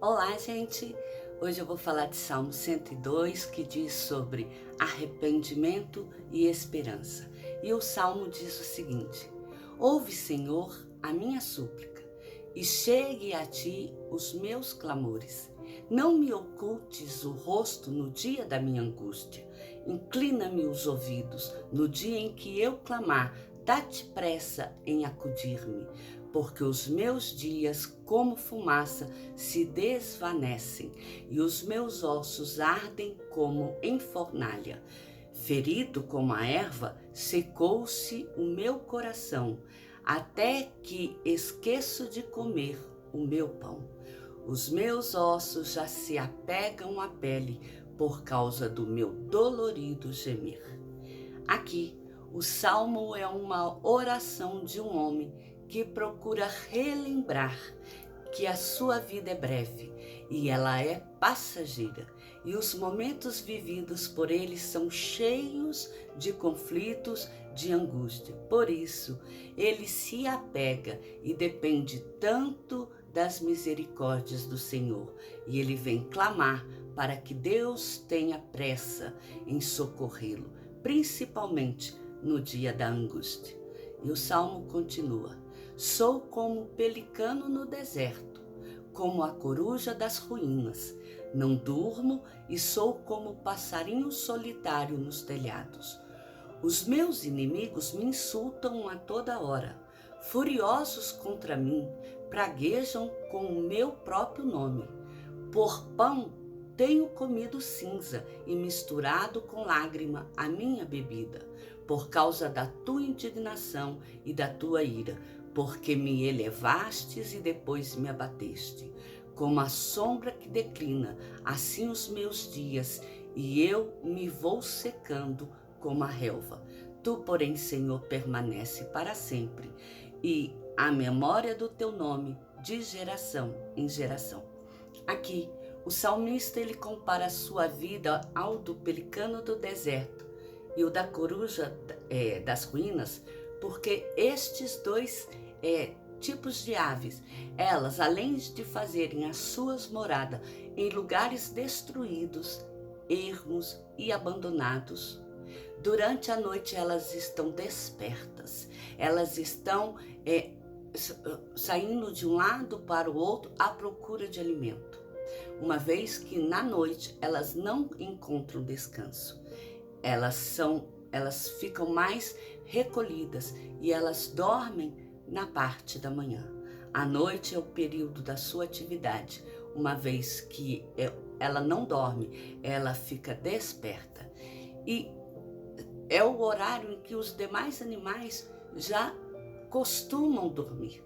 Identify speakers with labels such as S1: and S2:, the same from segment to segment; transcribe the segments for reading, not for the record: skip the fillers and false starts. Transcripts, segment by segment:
S1: Olá, gente! Hoje eu vou falar de Salmo 102, que diz sobre arrependimento e esperança. E o Salmo diz o seguinte: Ouve, Senhor, a minha súplica, e chegue a ti os meus clamores. Não me ocultes o rosto no dia da minha angústia. Inclina-me os ouvidos no dia em que eu clamar. Dá-te pressa em acudir-me, porque os meus dias, como fumaça, se desvanecem, e os meus ossos ardem como em fornalha. Ferido como a erva, secou-se o meu coração, até que esqueço de comer o meu pão. Os meus ossos já se apegam à pele por causa do meu dolorido gemer. Aqui, o Salmo é uma oração de um homem que procura relembrar que a sua vida é breve e ela é passageira, e os momentos vividos por ele são cheios de conflitos, de angústia. Por isso, ele se apega e depende tanto das misericórdias do Senhor, e ele vem clamar para que Deus tenha pressa em socorrê-lo, principalmente no dia da angústia. E o Salmo continua: Sou como o pelicano no deserto, como a coruja das ruínas. Não durmo e sou como o passarinho solitário nos telhados. Os meus inimigos me insultam a toda hora. Furiosos contra mim, praguejam com o meu próprio nome. Por pão tenho comido cinza e misturado com lágrima a minha bebida, por causa da tua indignação e da tua ira, porque me elevastes e depois me abateste. Como a sombra que declina, assim os meus dias, e eu me vou secando como a relva. Tu, porém, Senhor, permanece para sempre, e a memória do teu nome de geração em geração. Aqui, o salmista ele compara a sua vida ao do pelicano do deserto e o da coruja das ruínas, porque estes dois tipos de aves, elas, além de fazerem as suas moradas em lugares destruídos, ermos e abandonados, durante a noite elas estão despertas, elas estão saindo de um lado para o outro à procura de alimento, uma vez que na noite elas não encontram descanso. Elas ficam mais recolhidas e elas dormem na parte da manhã. A noite é o período da sua atividade, uma vez que ela não dorme, ela fica desperta. E é o horário em que os demais animais já costumam dormir.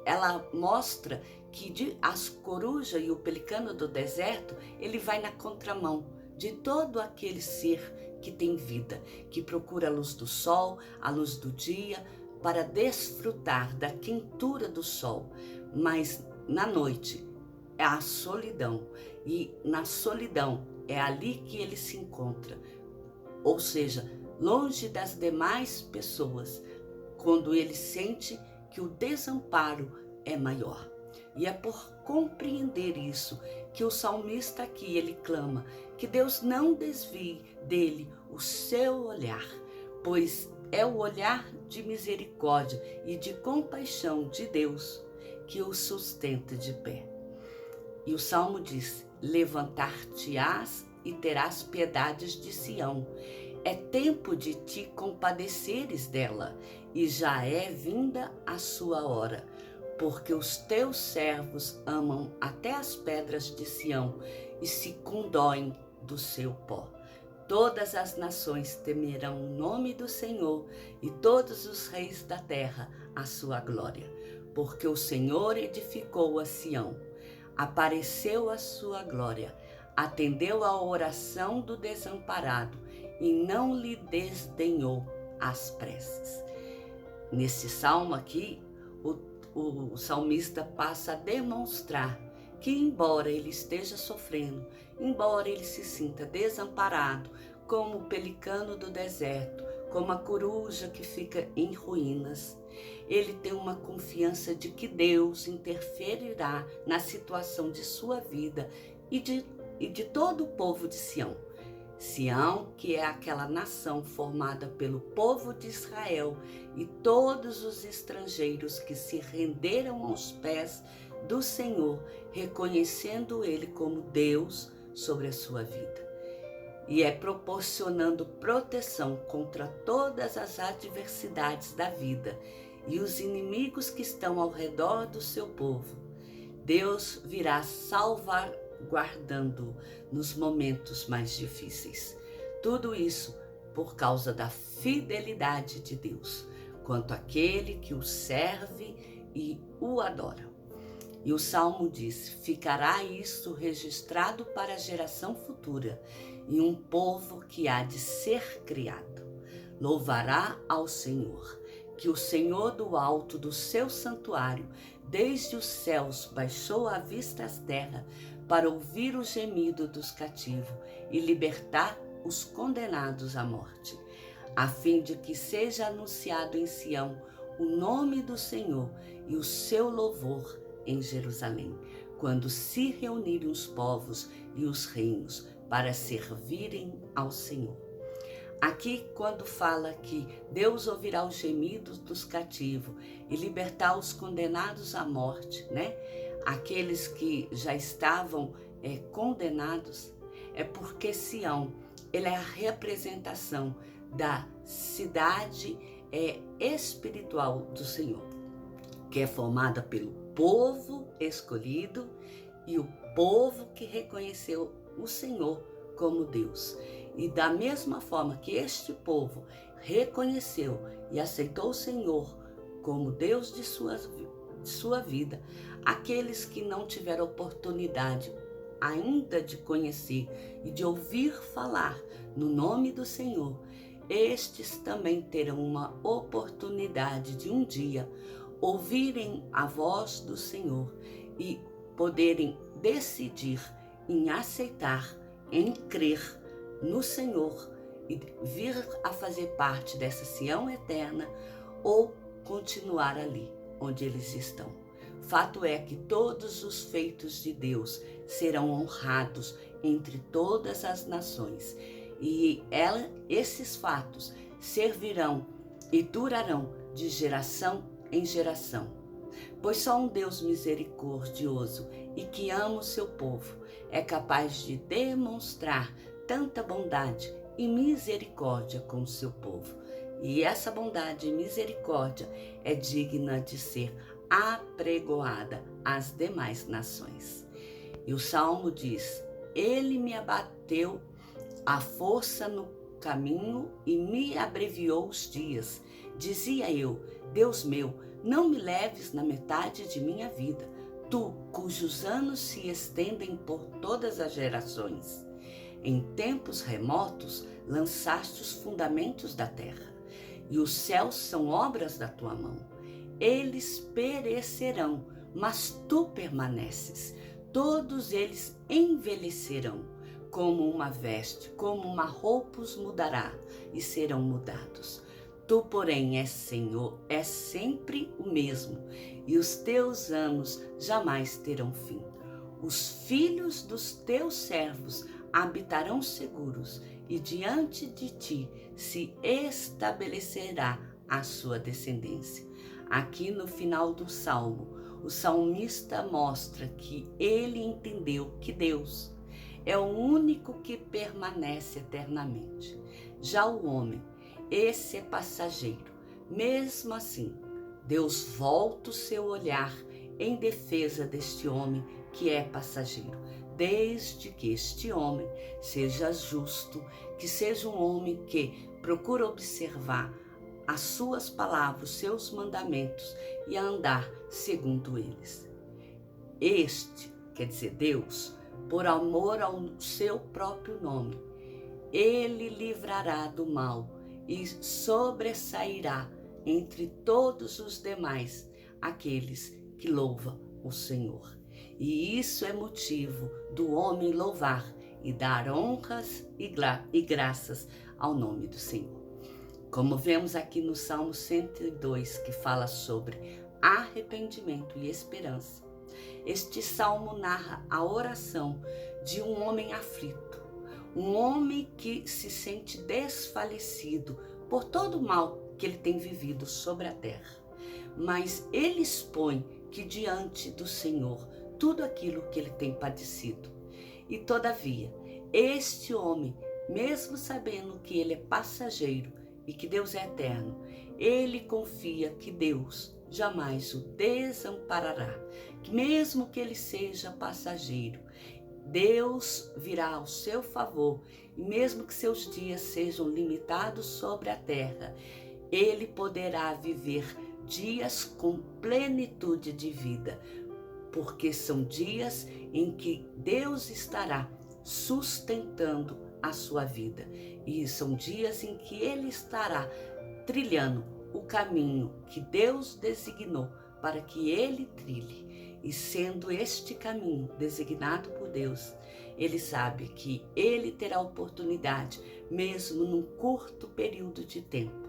S1: Ela mostra que as corujas e o pelicano do deserto, ele vai na contramão de todo aquele ser que tem vida, que procura a luz do sol, a luz do dia, para desfrutar da quentura do sol. Mas na noite é a solidão, e na solidão é ali que ele se encontra, ou seja, longe das demais pessoas, quando ele sente que o desamparo é maior. E é por compreender isso que o salmista aqui ele clama que Deus não desvie dele o seu olhar, pois é o olhar de misericórdia e de compaixão de Deus que o sustenta de pé. E o Salmo diz: levantar-te-ás e terás piedades de Sião. É tempo de te compadeceres dela, e já é vinda a sua hora, porque os teus servos amam até as pedras de Sião e se condoem do seu pó. Todas as nações temerão o nome do Senhor, e todos os reis da terra a sua glória, porque o Senhor edificou a Sião, apareceu a sua glória, atendeu à oração do desamparado e não lhe desdenhou as preces. Nesse salmo aqui, o salmista passa a demonstrar que, embora ele esteja sofrendo, embora ele se sinta desamparado, como o pelicano do deserto, como a coruja que fica em ruínas, Ele tem uma confiança de que Deus interferirá na situação de sua vida e de todo o povo de Sião. Sião, que é aquela nação formada pelo povo de Israel e todos os estrangeiros que se renderam aos pés do Senhor, reconhecendo Ele como Deus sobre a sua vida. E é proporcionando proteção contra todas as adversidades da vida e os inimigos que estão ao redor do seu povo. Deus virá salvar, guardando nos momentos mais difíceis. Tudo isso por causa da fidelidade de Deus, quanto àquele que o serve e o adora. E o Salmo diz: ficará isto registrado para a geração futura, e um povo que há de ser criado louvará ao Senhor, que o Senhor do alto do seu santuário, desde os céus, baixou a vista à terra, para ouvir o gemido dos cativos e libertar os condenados à morte, a fim de que seja anunciado em Sião o nome do Senhor e o seu louvor em Jerusalém, quando se reunirem os povos e os reinos para servirem ao Senhor. Aqui, quando fala que Deus ouvirá os gemidos dos cativos e libertar os condenados à morte, né? Aqueles que já estavam condenados, é porque Sião, ele é a representação da cidade espiritual do Senhor, que é formada pelo povo escolhido e o povo que reconheceu o Senhor como Deus. E da mesma forma que este povo reconheceu e aceitou o Senhor como Deus de sua vida, aqueles que não tiveram oportunidade ainda de conhecer e de ouvir falar no nome do Senhor, estes também terão uma oportunidade de um dia ouvirem a voz do Senhor e poderem decidir em aceitar, em crer no Senhor e vir a fazer parte dessa Sião eterna ou continuar ali onde eles estão. Fato é que todos os feitos de Deus serão honrados entre todas as nações e esses fatos servirão e durarão de geração em geração, pois só um Deus misericordioso e que ama o seu povo é capaz de demonstrar tanta bondade e misericórdia com o seu povo. E essa bondade e misericórdia é digna de ser apregoada às demais nações. E o Salmo diz: Ele me abateu a força no caminho e me abreviou os dias. Dizia eu: Deus meu, não me leves na metade de minha vida, tu, cujos anos se estendem por todas as gerações. Em tempos remotos lançaste os fundamentos da terra, e os céus são obras da tua mão. Eles perecerão, mas tu permaneces. Todos eles envelhecerão, como uma veste, como uma roupa os mudará, e serão mudados. Tu, porém, és Senhor, és sempre o mesmo, e os teus anos jamais terão fim. Os filhos dos teus servos habitarão seguros, e diante de ti se estabelecerá a sua descendência. Aqui no final do Salmo, o salmista mostra que ele entendeu que Deus é o único que permanece eternamente. Já o homem, esse é passageiro. Mesmo assim, Deus volta o seu olhar em defesa deste homem que é passageiro, desde que este homem seja justo, que seja um homem que procura observar as suas palavras, os seus mandamentos e andar segundo eles. Este, quer dizer, Deus, por amor ao seu próprio nome, ele livrará do mal e sobressairá entre todos os demais aqueles que louvam o Senhor. E isso é motivo do homem louvar e dar honras e graças ao nome do Senhor. Como vemos aqui no Salmo 102, que fala sobre arrependimento e esperança. Este salmo narra a oração de um homem aflito, um homem que se sente desfalecido por todo o mal que ele tem vivido sobre a terra. Mas ele expõe que diante do Senhor tudo aquilo que ele tem padecido. E todavia, este homem, mesmo sabendo que ele é passageiro e que Deus é eterno, ele confia que Deus jamais o desamparará, que mesmo que ele seja passageiro, Deus virá ao seu favor, e mesmo que seus dias sejam limitados sobre a terra, ele poderá viver dias com plenitude de vida, porque são dias em que Deus estará sustentando a sua vida, e são dias em que ele estará trilhando o caminho que Deus designou para que ele trilhe. E sendo este caminho designado por Deus, ele sabe que ele terá oportunidade, mesmo num curto período de tempo,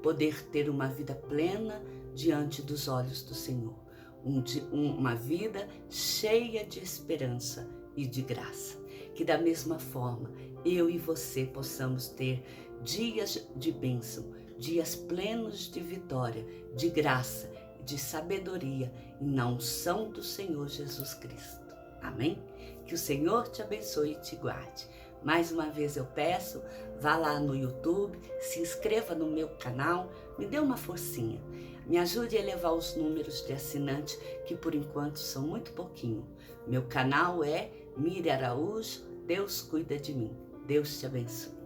S1: poder ter uma vida plena diante dos olhos do Senhor. Uma vida cheia de esperança e de graça. Que da mesma forma, eu e você possamos ter dias de bênção, dias plenos de vitória, de graça, de sabedoria e na unção do Senhor Jesus Cristo. Amém? Que o Senhor te abençoe e te guarde. Mais uma vez eu peço, vá lá no YouTube, se inscreva no meu canal, me dê uma forcinha. Me ajude a elevar os números de assinantes, que por enquanto são muito pouquinho. Meu canal é Miriam Araújo, Deus cuida de mim. Deus te abençoe.